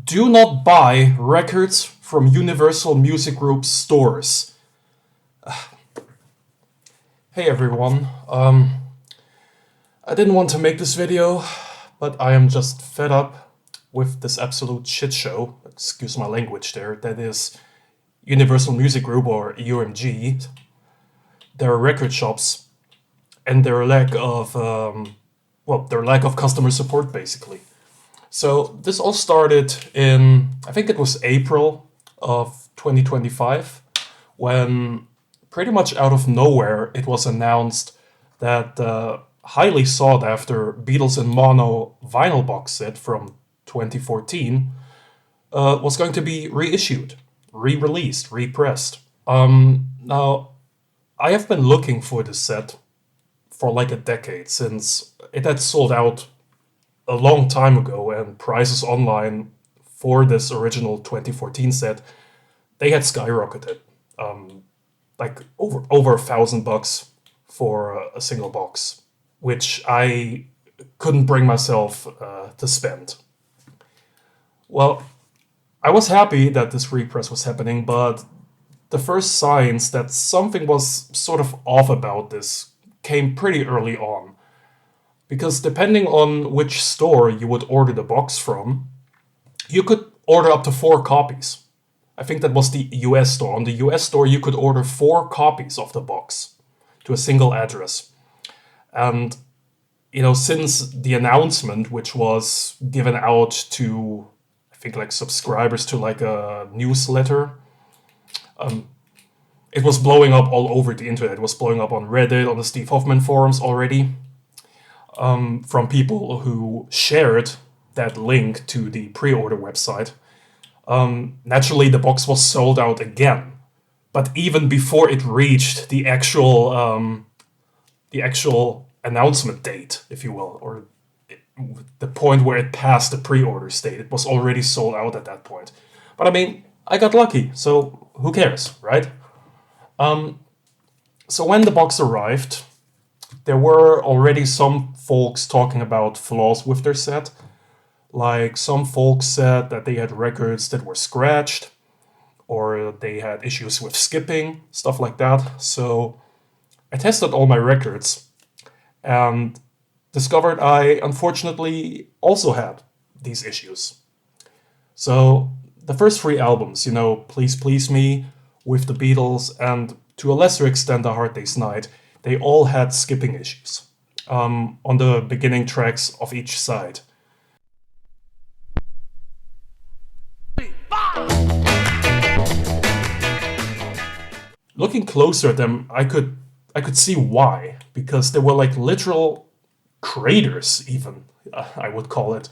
Do not buy records from Universal Music Group's stores. Hey everyone, I didn't want to make this video, but I am just fed up with this absolute shit show, excuse my language there, that is Universal Music Group or UMG, their record shops, and their lack of, their lack of customer support basically. So this all started in, I think it was April of 2025, when pretty much out of nowhere it was announced that the highly sought after Beatles In Mono vinyl box set from 2014 was going to be reissued, re-released, repressed. Now, I have been looking for this set for like a decade, since it had sold out a long time ago, and prices online for this original 2014 set, they had skyrocketed, like over $1,000 for a single box, which I couldn't bring myself to spend. Well, I was happy that this repress was happening, but the first signs that something was sort of off about this came pretty early on. Because depending on which store you would order the box from, you could order up to 4 copies. I think that was the US store. On the US store, you could order 4 copies of the box to a single address. And, you know, since the announcement, which was given out to, I think, like subscribers to like a newsletter, it was blowing up all over the internet. It was blowing up on Reddit, on the Steve Hoffman forums already. From people who shared that link to the pre-order website. Naturally, the box was sold out again, but even before it reached the actual announcement date, if you will, or the point where it passed the pre-order state, it was already sold out at that point. But I mean, I got lucky, so who cares, right? So when the box arrived, there were already some folks talking about flaws with their set. Like, some folks said that they had records that were scratched, or they had issues with skipping, stuff like that. So I tested all my records and discovered I unfortunately also had these issues. So the first 3 albums, you know, Please Please Me, With the Beatles, and to a lesser extent A Hard Day's Night, they all had skipping issues on the beginning tracks of each side. Looking closer at them, I could see why, because there were like literal craters, even I would call it,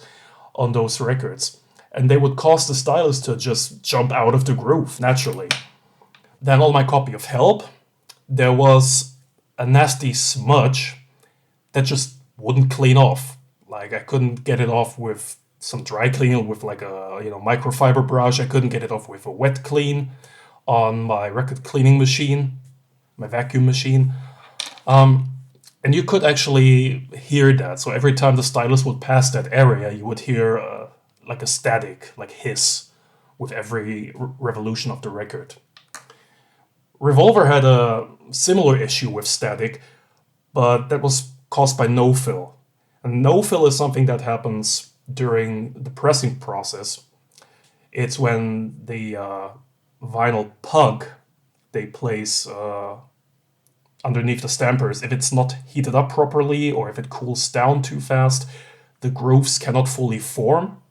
on those records, and they would cause the stylus to just jump out of the groove naturally. Then on my copy of Help, there was a nasty smudge that just wouldn't clean off. Like, I couldn't get it off with some dry cleaning with like a microfiber brush. I couldn't get it off with a wet clean on my record cleaning machine, my vacuum machine. And you could actually hear that. So every time the stylus would pass that area, you would hear like a static, like hiss, with every revolution of the record. Revolver had a similar issue with static, but that was caused by no-fill. And no-fill is something that happens during the pressing process. It's when the vinyl pug they place underneath the stampers, if it's not heated up properly or if it cools down too fast, the grooves cannot fully form.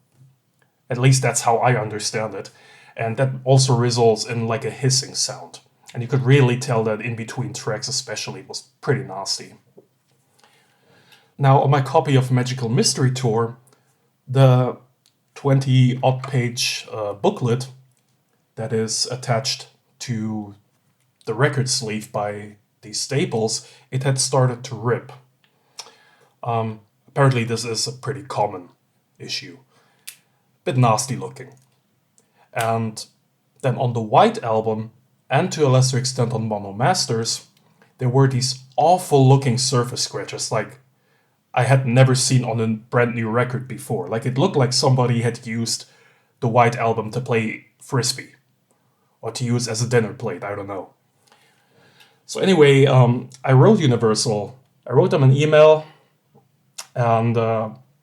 At least that's how I understand it. And that also results in like a hissing sound. And you could really tell that in between tracks especially, it was pretty nasty. Now, on my copy of Magical Mystery Tour, the 20-odd page booklet that is attached to the record sleeve by these staples, it had started to rip. Apparently this is a pretty common issue. Bit nasty looking. And then on the White Album, and to a lesser extent on Mono Masters, there were these awful looking surface scratches like I had never seen on a brand new record before. Like, it looked like somebody had used the White Album to play Frisbee or to use as a dinner plate, I don't know. So anyway, I wrote Universal. I wrote them an email, and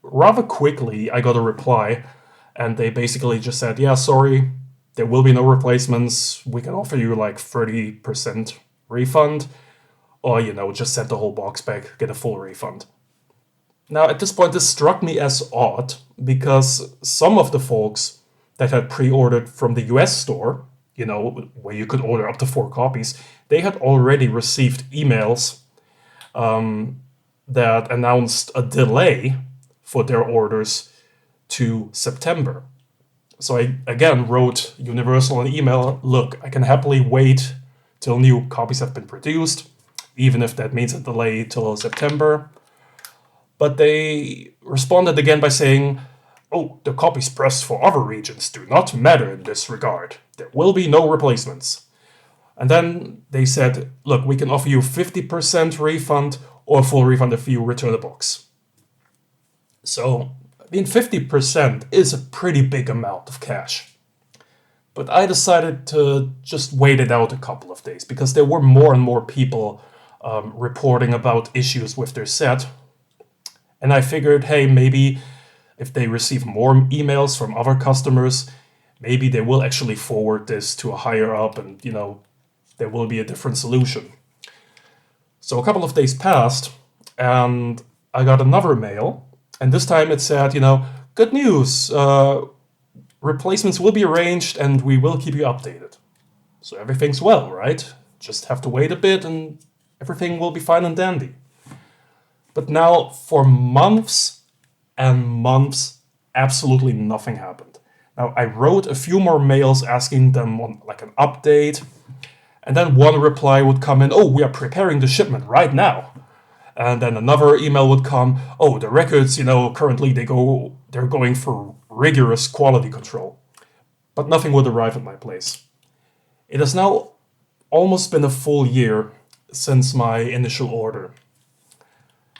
rather quickly I got a reply, and they basically just said, yeah, sorry, there will be no replacements. We can offer you like 30% refund, or, just send the whole box back, get a full refund. Now, at this point, this struck me as odd, because some of the folks that had pre-ordered from the US store, where you could order up to 4 copies, they had already received emails that announced a delay for their orders to September. So I, again, wrote Universal an email, look, I can happily wait till new copies have been produced, even if that means a delay till September. But they responded again by saying, oh, the copies pressed for other regions do not matter in this regard. There will be no replacements. And then they said, look, we can offer you 50% refund or full refund if you return the box. So, 50% is a pretty big amount of cash. But I decided to just wait it out a couple of days, because there were more and more people reporting about issues with their set. And I figured, hey, maybe if they receive more emails from other customers, maybe they will actually forward this to a higher up, and, there will be a different solution. So a couple of days passed, and I got another mail, and this time it said, good news, replacements will be arranged and we will keep you updated. So everything's well, right? Just have to wait a bit and everything will be fine and dandy. But now, for months and months, absolutely nothing happened. Now, I wrote a few more mails asking them on like an update, and then one reply would come in, oh, we are preparing the shipment right now. And then another email would come, oh, the records, currently they're going for rigorous quality control. But nothing would arrive at my place. It has now almost been a full year since my initial order.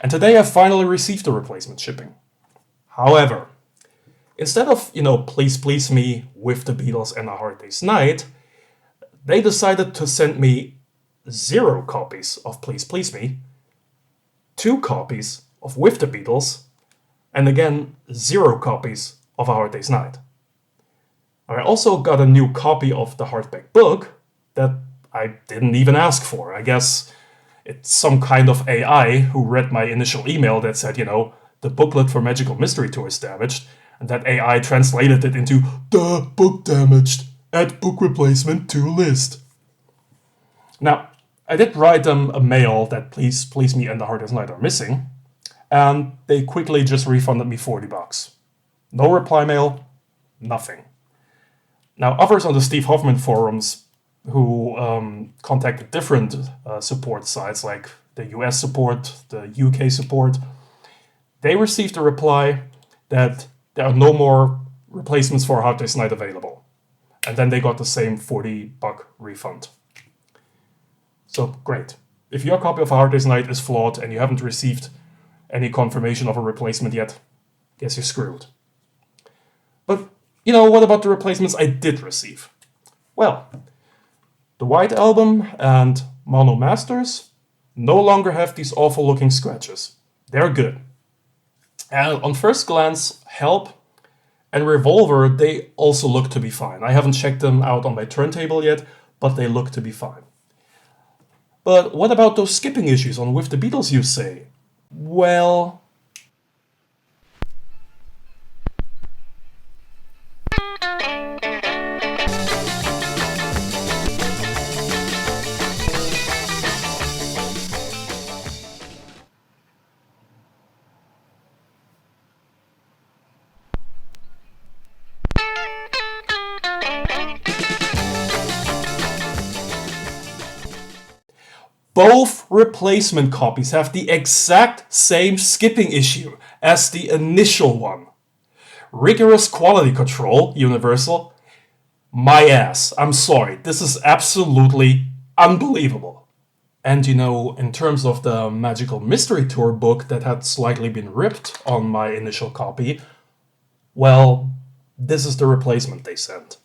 And today I finally received the replacement shipping. However, instead of, please me with the Beatles and A Hard Day's Night, they decided to send me 0 copies of Please Me, 2 copies of With the Beatles, and again, 0 copies of A Hard Day's Night. I also got a new copy of the hardback book that I didn't even ask for. I guess it's some kind of AI who read my initial email that said, the booklet for Magical Mystery Tour is damaged, and that AI translated it into the book damaged, add book replacement to list. Now, I did write them a mail that Please Me and The Hard Day's Night are missing, and they quickly just refunded me $40. No reply mail, nothing. Now, others on the Steve Hoffman forums who contacted different support sites, like the US support, the UK support, they received a reply that there are no more replacements for Hard Day's Night available. And then they got the same $40 refund. So great. If your copy of A Hard Day's Night is flawed and you haven't received any confirmation of a replacement yet, guess you're screwed. But, what about the replacements I did receive? Well, the White Album and Mono Masters no longer have these awful looking scratches. They're good. And on first glance, Help and Revolver, they also look to be fine. I haven't checked them out on my turntable yet, but they look to be fine. But what about those skipping issues on With the Beatles, you say? Well, both replacement copies have the exact same skipping issue as the initial one. Rigorous quality control, Universal. My ass. I'm sorry. This is absolutely unbelievable. And in terms of the Magical Mystery Tour book that had slightly been ripped on my initial copy, well, this is the replacement they sent.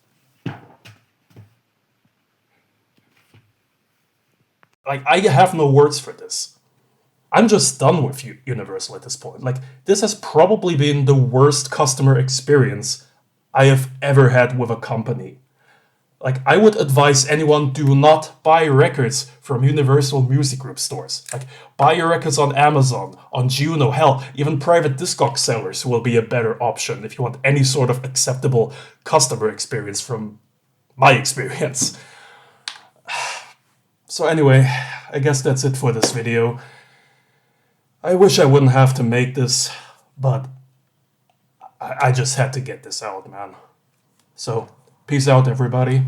Like, I have no words for this. I'm just done with Universal at this point. Like, this has probably been the worst customer experience I have ever had with a company. Like, I would advise anyone, do not buy records from Universal Music Group stores. Like, buy your records on Amazon, on Juno, hell, even private Discog sellers will be a better option if you want any sort of acceptable customer experience from my experience. So anyway, I guess that's it for this video. I wish I wouldn't have to make this, but I just had to get this out, man. So, peace out, everybody.